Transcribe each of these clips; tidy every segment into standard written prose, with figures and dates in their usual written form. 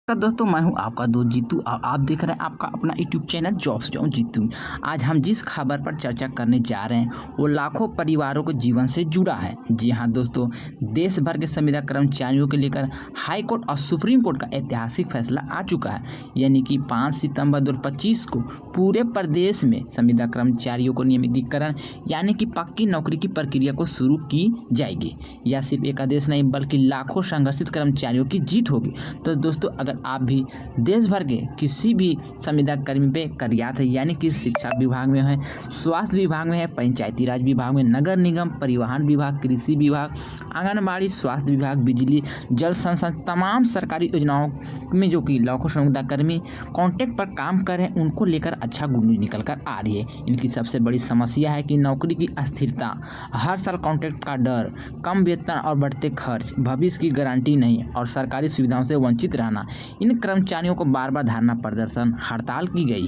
तो दोस्तों मैं हूं आपका दोस्त जीतू और आप देख रहे हैं आपका अपना YouTube channel jobs John Jeetu. आज हम जिस खबर पर चर्चा करने जा रहे हैं वो लाखों परिवारों के जीवन से जुड़ा है। जी हां दोस्तों, देश भर के संविदा कर्मचारियों को लेकर हाई कोर्ट और सुप्रीम कोर्ट का ऐतिहासिक फैसला आ चुका है। यानी कि 5 सितंबर 2025 को पूरे प्रदेश में संविदा कर्मचारियों को नियमितीकरण यानी कि पक्की नौकरी की प्रक्रिया को शुरू की जाएगी। यह सिर्फ एक आदेश नहीं बल्कि लाखों संघर्षित कर्मचारियों की जीत होगी। तो दोस्तों, अगर आप भी देश भर के किसी भी संविदा कर्मी पे कार्यरत है, यानी कि शिक्षा विभाग में है, स्वास्थ्य विभाग में है, पंचायती राज विभाग में, नगर निगम, परिवहन विभाग, कृषि विभाग, आंगनबाड़ी, स्वास्थ्य विभाग, बिजली, जल संसाधन, तमाम सरकारी योजनाओं में जो कि लाखों संविदा कर्मी कॉन्ट्रैक्ट पर काम कर रहे हैं, उनको लेकर अच्छा गुड न्यूज निकल कर आ रही है। इनकी सबसे बड़ी समस्या है कि नौकरी की अस्थिरता, हर साल कॉन्ट्रैक्ट का डर, कम वेतन और बढ़ते खर्च, भविष्य की गारंटी नहीं और सरकारी सुविधाओं से वंचित रहना। इन कर्मचारियों को बार बार धरना प्रदर्शन, हड़ताल की गई,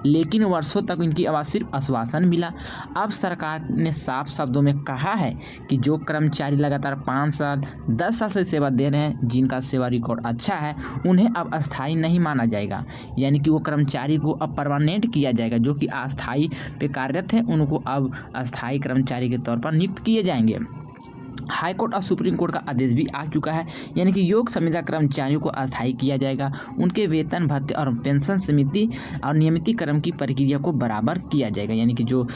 लेकिन वर्षों तक इनकी आवाज़ सिर्फ आश्वासन मिला। अब सरकार ने साफ शब्दों में कहा है कि जो कर्मचारी लगातार 5 साल 10 साल से सेवा दे रहे हैं, जिनका सेवा रिकॉर्ड अच्छा है, उन्हें अब अस्थायी नहीं माना जाएगा। यानी कि वो कर्मचारी को अब परमानेंट किया जाएगा। जो कि अस्थायी पे कार्यरत हैं, उनको अब अस्थायी कर्मचारी के तौर पर नियुक्त किए जाएंगे। हाई कोर्ट और सुप्रीम कोर्ट का आदेश भी आ चुका है। यानी कि योग्य संविदा कर्मचारियों को अस्थायी किया जाएगा। उनके वेतन, भत्ते और पेंशन समिति और नियमितीकरण की प्रक्रिया को बराबर किया जाएगा। यानी कि जो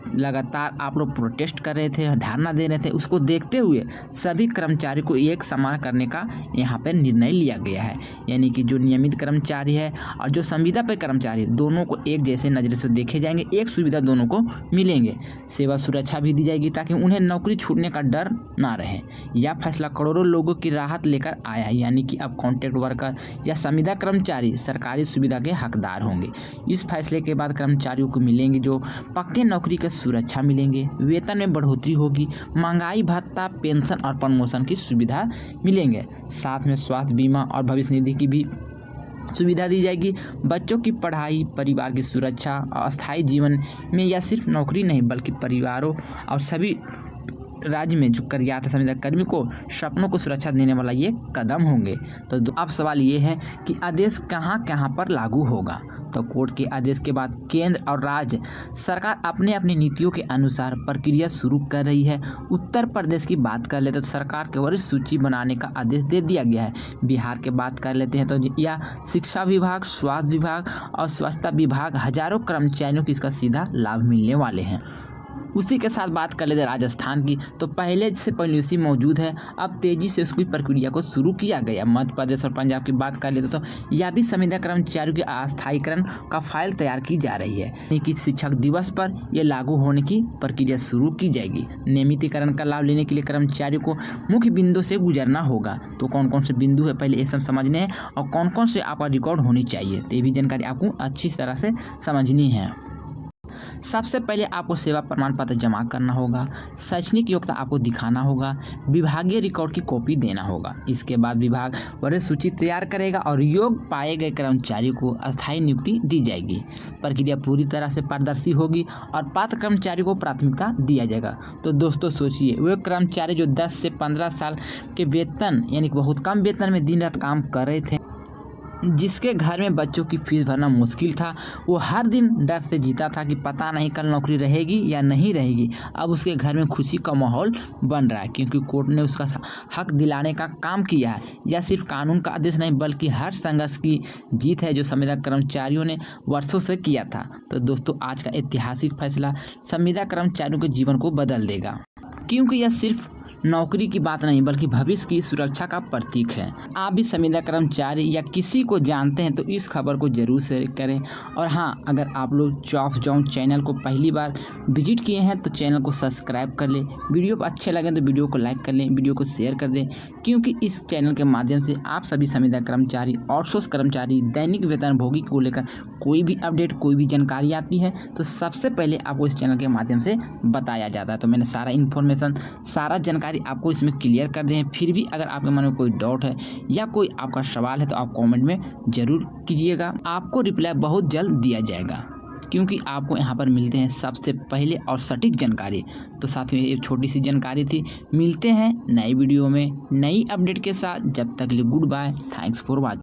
लगातार आप लोग प्रोटेस्ट कर रहे थे, धरना दे रहे थे, उसको देखते हुए सभी कर्मचारी को एक समान करने का यहाँ पर निर्णय लिया गया है। यानी कि जो नियमित कर्मचारी है और जो संविदा पे कर्मचारी, दोनों को एक जैसे नज़र से देखे जाएंगे, एक सुविधा दोनों को मिलेंगे। सेवा सुरक्षा भी दी जाएगी ताकि उन्हें नौकरी छूटने का डर ना रहे। यह फैसला करोड़ों लोगों की राहत लेकर आया है। यानी कि अब कॉन्ट्रैक्ट वर्कर या संविदा कर्मचारी सरकारी सुविधा के हकदार होंगे। इस फैसले के बाद कर्मचारियों को मिलेंगे जो पक्के नौकरी के सुरक्षा मिलेंगे, वेतन में बढ़ोतरी होगी, महंगाई भत्ता, पेंशन और प्रमोशन की सुविधा मिलेंगे। साथ में स्वास्थ्य बीमा और भविष्य निधि की भी सुविधा दी जाएगी। बच्चों की पढ़ाई, परिवार की सुरक्षा और अस्थायी जीवन में यह सिर्फ नौकरी नहीं बल्कि परिवारों और सभी राज्य में जो कार्यरत संविदा कर्मी को सपनों को सुरक्षा देने वाला ये कदम होंगे। तो अब सवाल ये है कि आदेश कहाँ कहाँ पर लागू होगा। तो कोर्ट के आदेश के बाद केंद्र और राज्य सरकार अपने अपनी नीतियों के अनुसार प्रक्रिया शुरू कर रही है। उत्तर प्रदेश की बात कर लेते तो सरकार के वरिष्ठ सूची बनाने का आदेश दे दिया गया है। बिहार की बात कर लेते हैं तो यह शिक्षा विभाग, स्वास्थ्य विभाग और स्वच्छता विभाग, हजारों कर्मचारियों को इसका सीधा लाभ मिलने वाले हैं। उसी के साथ बात कर लेते हैं राजस्थान की, तो पहले से पॉलिसी मौजूद है, अब तेजी से उसकी प्रक्रिया को शुरू किया गया। मध्य प्रदेश और पंजाब की बात कर लेते तो यह भी संविदा कर्मचारियों के अस्थायीकरण का फाइल तैयार की जा रही है। यानी कि शिक्षक दिवस पर यह लागू होने की प्रक्रिया शुरू की जाएगी। नियमितीकरण का लाभ लेने के लिए कर्मचारियों को मुख्य बिंदु से गुजरना होगा। तो कौन कौन से बिंदु है पहले ये सब समझने हैं और कौन कौन से आपका रिकॉर्ड होनी चाहिए, तो ये भी जानकारी आपको अच्छी तरह से समझनी है। सबसे पहले आपको सेवा प्रमाण पत्र जमा करना होगा, शैक्षणिक योग्यता आपको दिखाना होगा, विभागीय रिकॉर्ड की कॉपी देना होगा। इसके बाद विभाग वरिष्ठ सूची तैयार करेगा और योग्य पाए गए कर्मचारियों को अस्थायी नियुक्ति दी जाएगी। प्रक्रिया पूरी तरह से पारदर्शी होगी और पात्र कर्मचारियों को प्राथमिकता दिया जाएगा। तो दोस्तों सोचिए, वे कर्मचारी जो 10 से 15 साल के वेतन यानी कि बहुत कम वेतन में दिन रात काम कर रहे थे, जिसके घर में बच्चों की फीस भरना मुश्किल था, वो हर दिन डर से जीता था कि पता नहीं कल नौकरी रहेगी या नहीं रहेगी। अब उसके घर में खुशी का माहौल बन रहा है क्योंकि कोर्ट ने उसका हक दिलाने का काम किया है। यह सिर्फ कानून का आदेश नहीं बल्कि हर संघर्ष की जीत है जो संविदा कर्मचारियों ने वर्षों से किया था। तो दोस्तों, आज का ऐतिहासिक फैसला संविदा कर्मचारियों के जीवन को बदल देगा, क्योंकि यह सिर्फ नौकरी की बात नहीं बल्कि भविष्य की सुरक्षा का प्रतीक है। आप भी संविदा कर्मचारी या किसी को जानते हैं तो इस खबर को जरूर शेयर करें। और हाँ, अगर आप लोग जॉब्स जॉन चैनल को पहली बार विजिट किए हैं तो चैनल को सब्सक्राइब कर लें। वीडियो अच्छे लगे तो वीडियो को लाइक कर लें, वीडियो को शेयर कर दें, क्योंकि इस चैनल के माध्यम से आप सभी संविदा कर्मचारी, आउटसोर्स कर्मचारी, दैनिक वेतनभोगी को लेकर कोई भी अपडेट, कोई भी जानकारी आती है तो सबसे पहले आपको इस चैनल के माध्यम से बताया जाता है। तो मैंने सारा इन्फॉर्मेशन, सारा जानकारी आपको इसमें क्लियर कर दें। फिर भी अगर आपके मन में कोई डाउट है या कोई आपका सवाल है तो आप कमेंट में ज़रूर कीजिएगा, आपको रिप्लाई बहुत जल्द दिया जाएगा, क्योंकि आपको यहाँ पर मिलते हैं सबसे पहले और सटीक जानकारी। तो साथियों, ये छोटी सी जानकारी थी। मिलते हैं नई वीडियो में नई अपडेट के साथ। जब तक के लिए goodbye, thanks for watching.